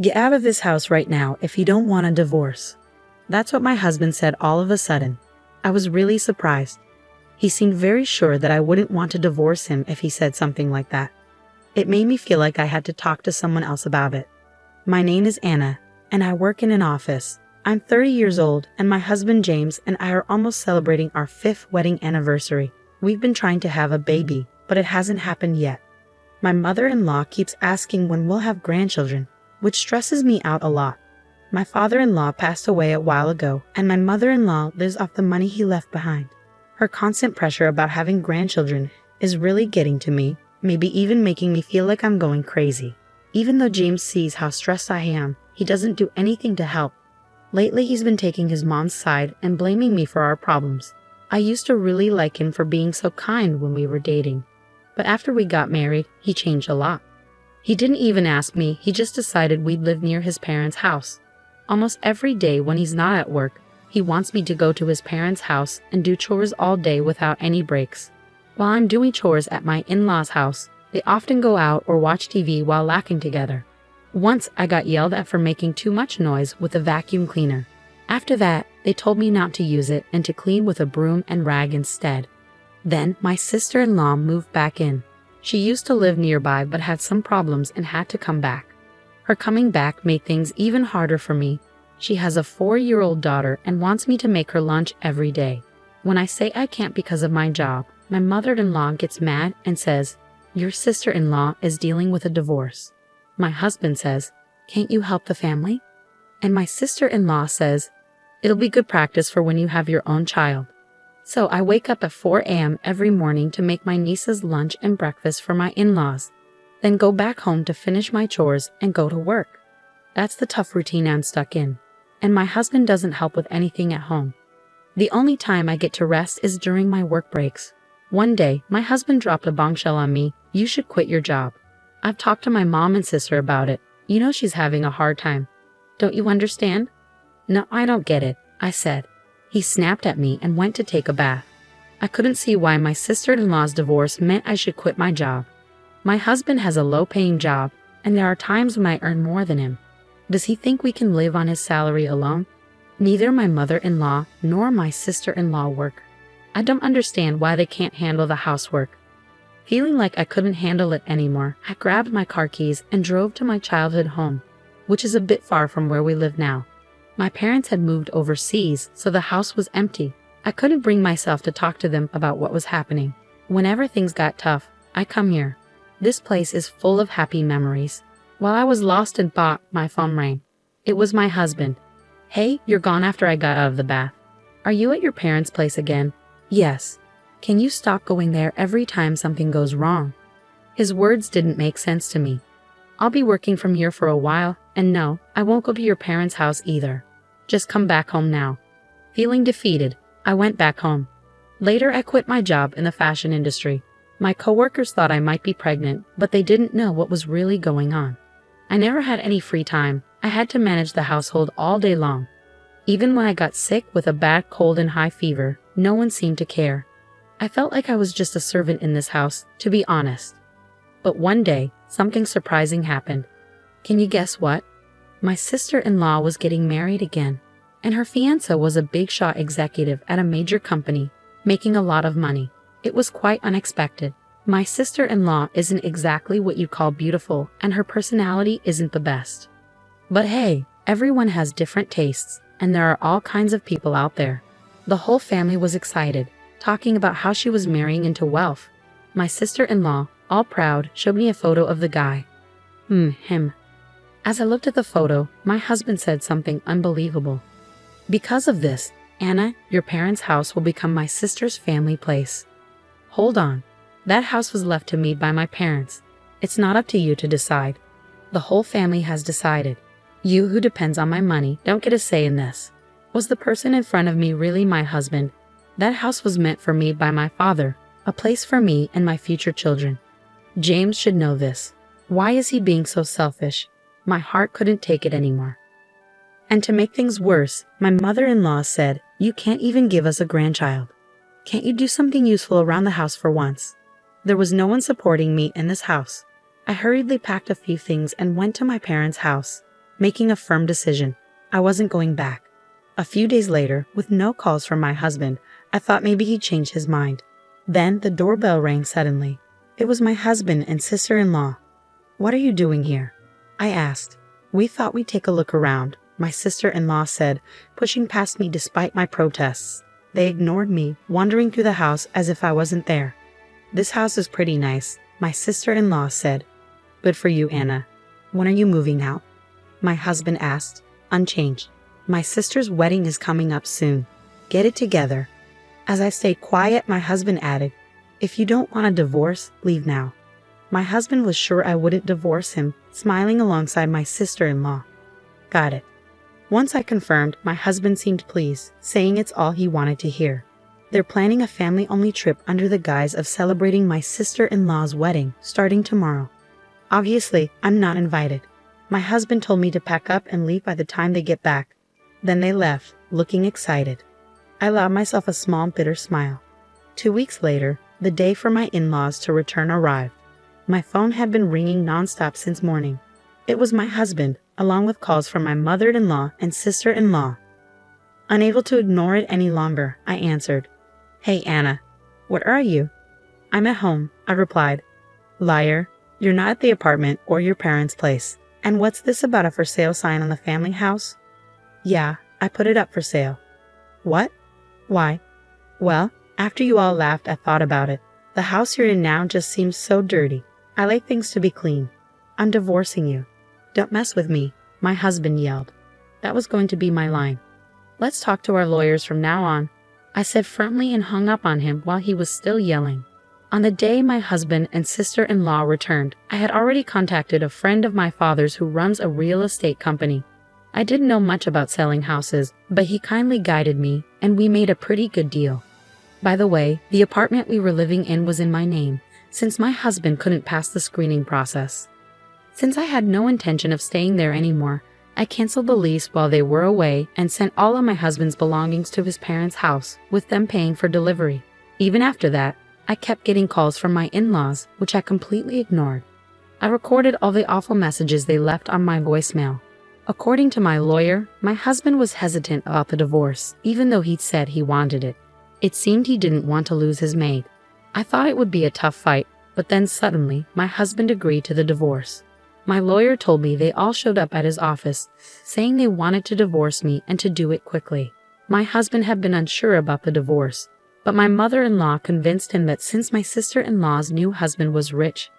Get out of this house right now if you don't want a divorce. That's what my husband said all of a sudden. I was really surprised. He seemed very sure that I wouldn't want to divorce him if he said something like that. It made me feel like I had to talk to someone else about it. My name is Anna, and I work in an office. I'm 30 years old, and my husband James and I are almost celebrating our 5th wedding anniversary. We've been trying to have a baby, but it hasn't happened yet. My mother-in-law keeps asking when we'll have grandchildren, which stresses me out a lot. My father-in-law passed away a while ago, and my mother-in-law lives off the money he left behind. Her constant pressure about having grandchildren is really getting to me, maybe even making me feel like I'm going crazy. Even though James sees how stressed I am, he doesn't do anything to help. Lately, he's been taking his mom's side and blaming me for our problems. I used to really like him for being so kind when we were dating. But after we got married, he changed a lot. He didn't even ask me, he just decided we'd live near his parents' house. Almost every day when he's not at work, he wants me to go to his parents' house and do chores all day without any breaks. While I'm doing chores at my in-laws' house, they often go out or watch TV while laughing together. Once I got yelled at for making too much noise with a vacuum cleaner. After that, they told me not to use it and to clean with a broom and rag instead. Then my sister-in-law moved back in. She used to live nearby but had some problems and had to come back. Her coming back made things even harder for me. She has a 4-year-old daughter and wants me to make her lunch every day. When I say I can't because of my job, my mother-in-law gets mad and says, "Your sister-in-law is dealing with a divorce." My husband says, "Can't you help the family?" And my sister-in-law says, "It'll be good practice for when you have your own child." So I wake up at 4 a.m. every morning to make my niece's lunch and breakfast for my in-laws, then go back home to finish my chores and go to work. That's the tough routine I'm stuck in. And my husband doesn't help with anything at home. The only time I get to rest is during my work breaks. One day, my husband dropped a bombshell on me, "You should quit your job." I've talked to my mom and sister about it. You know she's having a hard time. Don't you understand? No, I don't get it, I said. He snapped at me and went to take a bath. I couldn't see why my sister-in-law's divorce meant I should quit my job. My husband has a low-paying job, and there are times when I earn more than him. Does he think we can live on his salary alone? Neither my mother-in-law nor my sister-in-law work. I don't understand why they can't handle the housework. Feeling like I couldn't handle it anymore, I grabbed my car keys and drove to my childhood home, which is a bit far from where we live now. My parents had moved overseas, so the house was empty. I couldn't bring myself to talk to them about what was happening. Whenever things got tough, I come here. This place is full of happy memories. While I was lost in thought, my phone rang. It was my husband. "Hey, you're gone after I got out of the bath. Are you at your parents' place again?" "Yes." "Can you stop going there every time something goes wrong?" His words didn't make sense to me. "I'll be working from here for a while, and no, I won't go to your parents' house either. Just come back home now." Feeling defeated, I went back home. Later, I quit my job in the fashion industry. My coworkers thought I might be pregnant, but they didn't know what was really going on. I never had any free time. I had to manage the household all day long. Even when I got sick with a bad cold and high fever, no one seemed to care. I felt like I was just a servant in this house, to be honest. But one day, something surprising happened. Can you guess what? My sister-in-law was getting married again, and her fiancé was a big-shot executive at a major company, making a lot of money. It was quite unexpected. My sister-in-law isn't exactly what you call beautiful, and her personality isn't the best. But hey, everyone has different tastes, and there are all kinds of people out there. The whole family was excited, talking about how she was marrying into wealth. My sister-in-law, all proud, showed me a photo of the guy. Him. As I looked at the photo, my husband said something unbelievable. "Because of this, Anna, your parents' house will become my sister's family place." Hold on. That house was left to me by my parents. It's not up to you to decide. The whole family has decided. You, who depends on my money, don't get a say in this. Was the person in front of me really my husband? That house was meant for me by my father, a place for me and my future children. James should know this. Why is he being so selfish? My heart couldn't take it anymore. And to make things worse, my mother-in-law said, "You can't even give us a grandchild. Can't you do something useful around the house for once?" There was no one supporting me in this house. I hurriedly packed a few things and went to my parents' house. making a firm decision. I wasn't going back. A few days later, with no calls from my husband, I thought maybe he'd changed his mind. Then the doorbell rang suddenly. It was my husband and sister-in-law. "What are you doing here?" I asked. "We thought we'd take a look around," my sister-in-law said, pushing past me despite my protests. They ignored me, wandering through the house as if I wasn't there. "This house is pretty nice," my sister-in-law said. "Good for you, Anna. When are you moving out?" My husband asked, unchanged. "My sister's wedding is coming up soon. Get it together." As I stayed quiet, my husband added, "If you don't want a divorce, leave now." My husband was sure I wouldn't divorce him, smiling alongside my sister-in-law. "Got it." Once I confirmed, my husband seemed pleased, saying it's all he wanted to hear. They're planning a family-only trip under the guise of celebrating my sister-in-law's wedding, starting tomorrow. Obviously, I'm not invited. My husband told me to pack up and leave by the time they get back. Then they left, looking excited. I allowed myself a small, bitter smile. 2 weeks later, the day for my in-laws to return arrived. My phone had been ringing nonstop since morning. It was my husband, along with calls from my mother-in-law and sister-in-law. Unable to ignore it any longer, I answered. "Hey, Anna. Where are you?" "I'm at home," I replied. "Liar. You're not at the apartment or your parents' place. And what's this about a for sale sign on the family house?" "Yeah, I put it up for sale." "What? Why?" "Well, after you all laughed, I thought about it. The house you're in now just seems so dirty. I like things to be clean. I'm divorcing you." "Don't mess with me," my husband yelled. That was going to be my line. "Let's talk to our lawyers from now on," I said firmly and hung up on him while he was still yelling. On the day my husband and sister-in-law returned, I had already contacted a friend of my father's who runs a real estate company. I didn't know much about selling houses, but he kindly guided me, and we made a pretty good deal. By the way, the apartment we were living in was in my name, since my husband couldn't pass the screening process. Since I had no intention of staying there anymore, I canceled the lease while they were away and sent all of my husband's belongings to his parents' house, with them paying for delivery. Even after that, I kept getting calls from my in-laws, which I completely ignored. I recorded all the awful messages they left on my voicemail. According to my lawyer, my husband was hesitant about the divorce, even though he'd said he wanted it. It seemed he didn't want to lose his maid. I thought it would be a tough fight, but then suddenly, my husband agreed to the divorce. My lawyer told me they all showed up at his office, saying they wanted to divorce me and to do it quickly. My husband had been unsure about the divorce, but my mother-in-law convinced him that since my sister-in-law's new husband was rich,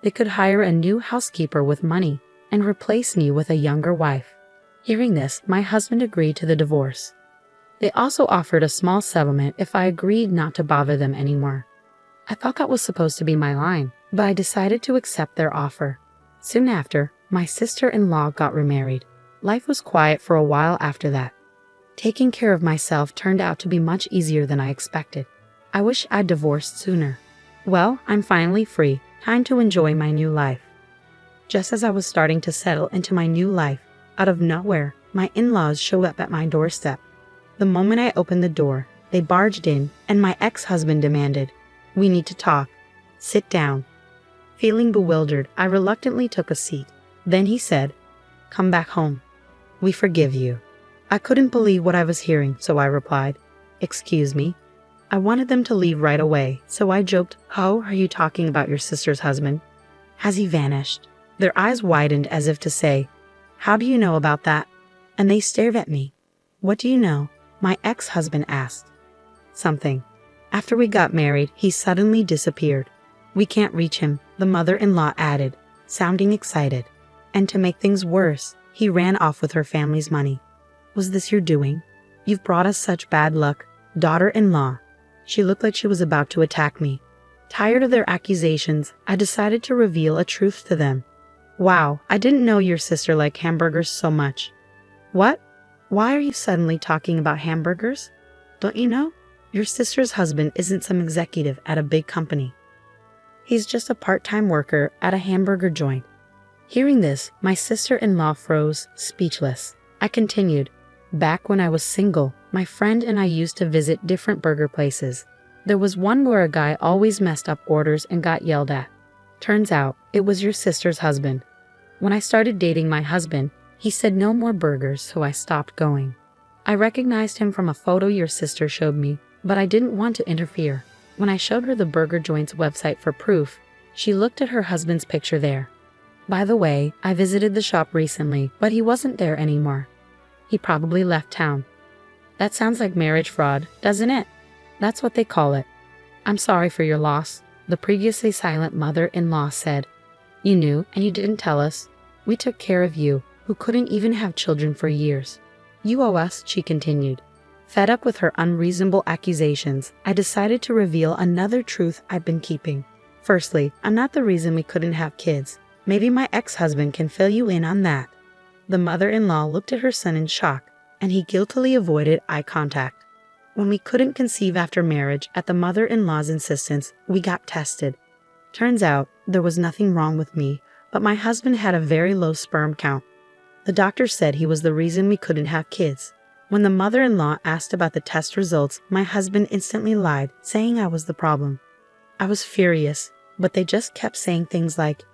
they could hire a new housekeeper with money and replace me with a younger wife. Hearing this, my husband agreed to the divorce. They also offered a small settlement if I agreed not to bother them anymore. I thought that was supposed to be my line, but I decided to accept their offer. Soon after, my sister-in-law got remarried. Life was quiet for a while after that. Taking care of myself turned out to be much easier than I expected. I wish I'd divorced sooner. Well, I'm finally free. Time to enjoy my new life. Just as I was starting to settle into my new life, out of nowhere, my in-laws showed up at my doorstep. The moment I opened the door, they barged in, and my ex-husband demanded, "We need to talk. Sit down." Feeling bewildered, I reluctantly took a seat. Then he said, "Come back home. We forgive you." I couldn't believe what I was hearing, so I replied, "Excuse me?" I wanted them to leave right away, so I joked, "How are you talking about your sister's husband? Has he vanished?" Their eyes widened as if to say, "How do you know about that?" And they stared at me. "What do you know?" my ex-husband asked. "Something. After we got married, he suddenly disappeared. We can't reach him," the mother-in-law added, sounding excited. "And to make things worse, he ran off with her family's money." "Was this your doing? You've brought us such bad luck, daughter-in-law." She looked like she was about to attack me. Tired of their accusations, I decided to reveal a truth to them. "Wow, I didn't know your sister liked hamburgers so much." "What? Why are you suddenly talking about hamburgers? Don't you know? Your sister's husband isn't some executive at a big company. He's just a part-time worker at a hamburger joint." Hearing this, my sister-in-law froze, speechless. I continued, "Back when I was single, my friend and I used to visit different burger places. There was one where a guy always messed up orders and got yelled at. Turns out, it was your sister's husband. When I started dating my husband, He said no more burgers, so I stopped going. I recognized him from a photo your sister showed me, but I didn't want to interfere. When I showed her the burger joint's website for proof, she looked at her husband's picture there. By the way, I visited the shop recently, but he wasn't there anymore. He probably left town. That sounds like marriage fraud, doesn't it? That's what they call it. I'm sorry for your loss, the previously silent mother-in-law said. You knew, and you didn't tell us. We took care of you, who couldn't even have children for years. You owe us, she continued. Fed up with her unreasonable accusations, I decided to reveal another truth I've been keeping. Firstly, I'm not the reason we couldn't have kids. Maybe my ex-husband can fill you in on that. The mother-in-law looked at her son in shock, and he guiltily avoided eye contact. When we couldn't conceive after marriage, at the mother-in-law's insistence, we got tested. Turns out, there was nothing wrong with me, but my husband had a very low sperm count. The doctor said he was the reason we couldn't have kids. When the mother-in-law asked about the test results, my husband instantly lied, saying I was the problem. I was furious, but they just kept saying things like,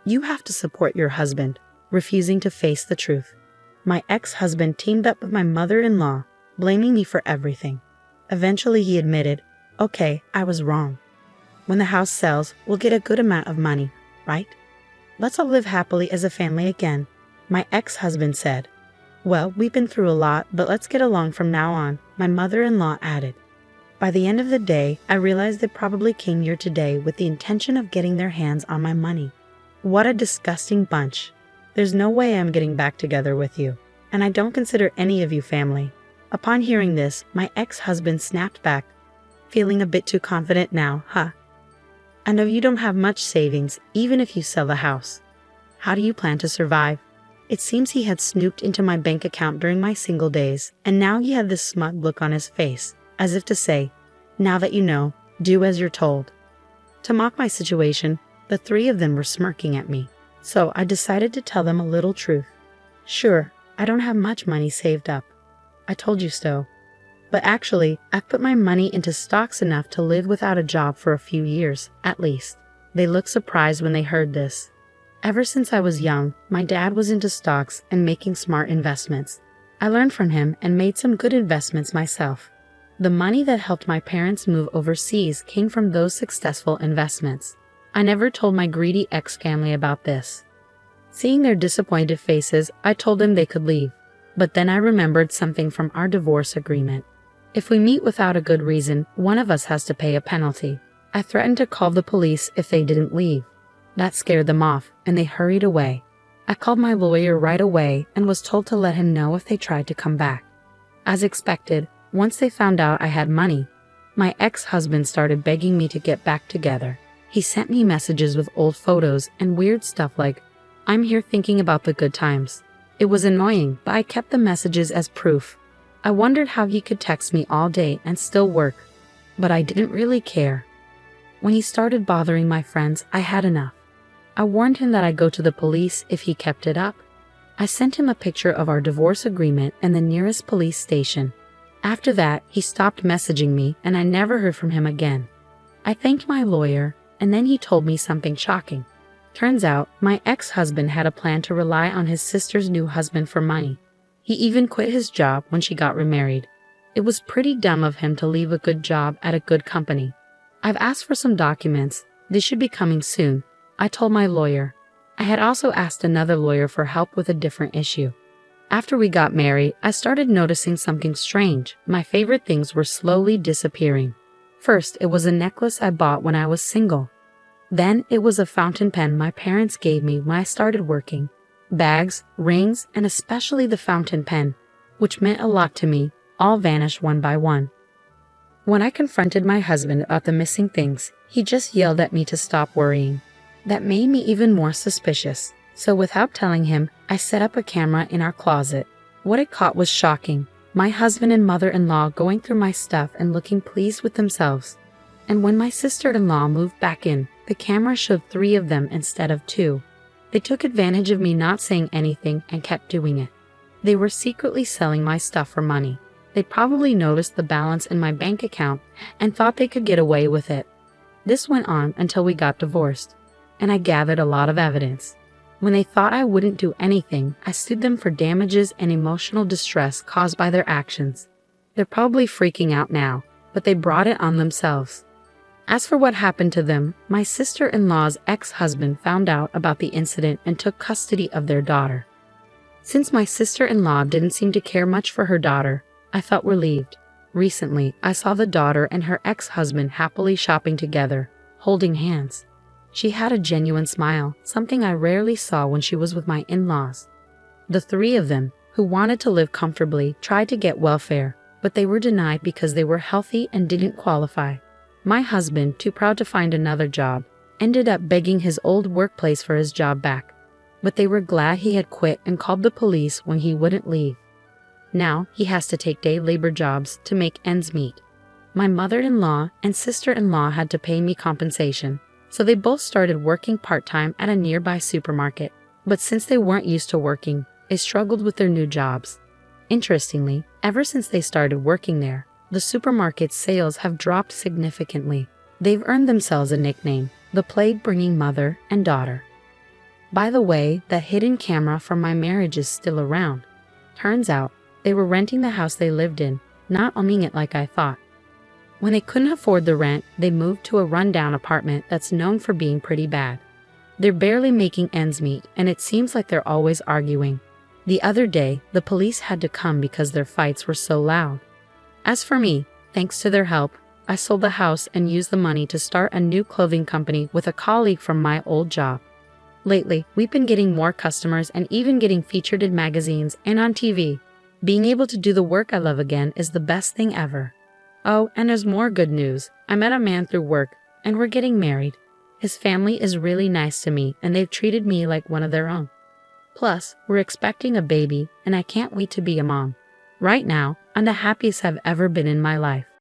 "You have to support your husband," refusing to face the truth. My ex-husband teamed up with my mother-in-law, blaming me for everything. Eventually he admitted, "Okay, I was wrong. When the house sells, we'll get a good amount of money, right? Let's all live happily as a family again," my ex-husband said. "Well, we've been through a lot, but let's get along from now on," my mother-in-law added. By the end of the day, I realized they probably came here today with the intention of getting their hands on my money. What a disgusting bunch. There's no way I'm getting back together with you, and I don't consider any of you family. Upon hearing this, my ex-husband snapped back, "Feeling a bit too confident now, huh? I know you don't have much savings, even if you sell the house. How do you plan to survive?" It seems he had snooped into my bank account during my single days, and now he had this smug look on his face, as if to say, "Now that you know, do as you're told." To mock my situation, the three of them were smirking at me, so I decided to tell them a little truth. "Sure, I don't have much money saved up. I told you so. But actually, I've put my money into stocks enough to live without a job for a few years, at least." They looked surprised when they heard this. Ever since I was young, my dad was into stocks and making smart investments. I learned from him and made some good investments myself. The money that helped my parents move overseas came from those successful investments. I never told my greedy ex-family about this. Seeing their disappointed faces, I told them they could leave. But then I remembered something from our divorce agreement. If we meet without a good reason, one of us has to pay a penalty. I threatened to call the police if they didn't leave. That scared them off, and they hurried away. I called my lawyer right away and was told to let him know if they tried to come back. As expected, once they found out I had money, my ex-husband started begging me to get back together. He sent me messages with old photos and weird stuff like, "I'm here thinking about the good times." It was annoying, but I kept the messages as proof. I wondered how he could text me all day and still work, but I didn't really care. When he started bothering my friends, I had enough. I warned him that I'd go to the police if he kept it up. I sent him a picture of our divorce agreement and the nearest police station. After that, he stopped messaging me and I never heard from him again. I thanked my lawyer, and then he told me something shocking. Turns out, my ex-husband had a plan to rely on his sister's new husband for money. He even quit his job when she got remarried. It was pretty dumb of him to leave a good job at a good company. I've asked for some documents. They should be coming soon, I told my lawyer. I had also asked another lawyer for help with a different issue. After we got married, I started noticing something strange. My favorite things were slowly disappearing. First, it was a necklace I bought when I was single. Then, it was a fountain pen my parents gave me when I started working. Bags, rings, and especially the fountain pen, which meant a lot to me, all vanished one by one. When I confronted my husband about the missing things, he just yelled at me to stop worrying. That made me even more suspicious, so without telling him, I set up a camera in our closet. What it caught was shocking. My husband and mother-in-law going through my stuff and looking pleased with themselves. And when my sister-in-law moved back in, the camera showed 3 of them instead of 2. They took advantage of me not saying anything and kept doing it. They were secretly selling my stuff for money. They probably noticed the balance in my bank account and thought they could get away with it. This went on until we got divorced, and I gathered a lot of evidence. When they thought I wouldn't do anything, I sued them for damages and emotional distress caused by their actions. They're probably freaking out now, but they brought it on themselves. As for what happened to them, my sister-in-law's ex-husband found out about the incident and took custody of their daughter. Since my sister-in-law didn't seem to care much for her daughter, I felt relieved. Recently, I saw the daughter and her ex-husband happily shopping together, holding hands. She had a genuine smile, something I rarely saw when she was with my in-laws. The three of them, who wanted to live comfortably, tried to get welfare, but they were denied because they were healthy and didn't qualify. My husband, too proud to find another job, ended up begging his old workplace for his job back. But they were glad he had quit and called the police when he wouldn't leave. Now he has to take day labor jobs to make ends meet. My mother-in-law and sister-in-law had to pay me compensation, so they both started working part-time at a nearby supermarket. But since they weren't used to working, they struggled with their new jobs. Interestingly, ever since they started working there, the supermarket's sales have dropped significantly. They've earned themselves a nickname, the plague-bringing mother and daughter. By the way, the hidden camera from my marriage is still around. Turns out, they were renting the house they lived in, not owning it like I thought. When they couldn't afford the rent, they moved to a rundown apartment that's known for being pretty bad. They're barely making ends meet, and it seems like they're always arguing. The other day, the police had to come because their fights were so loud. As for me, thanks to their help, I sold the house and used the money to start a new clothing company with a colleague from my old job. Lately, we've been getting more customers and even getting featured in magazines and on TV. Being able to do the work I love again is the best thing ever. Oh, and there's more good news. I met a man through work, and we're getting married. His family is really nice to me, and they've treated me like one of their own. Plus, we're expecting a baby, and I can't wait to be a mom. Right now, I'm the happiest I've ever been in my life.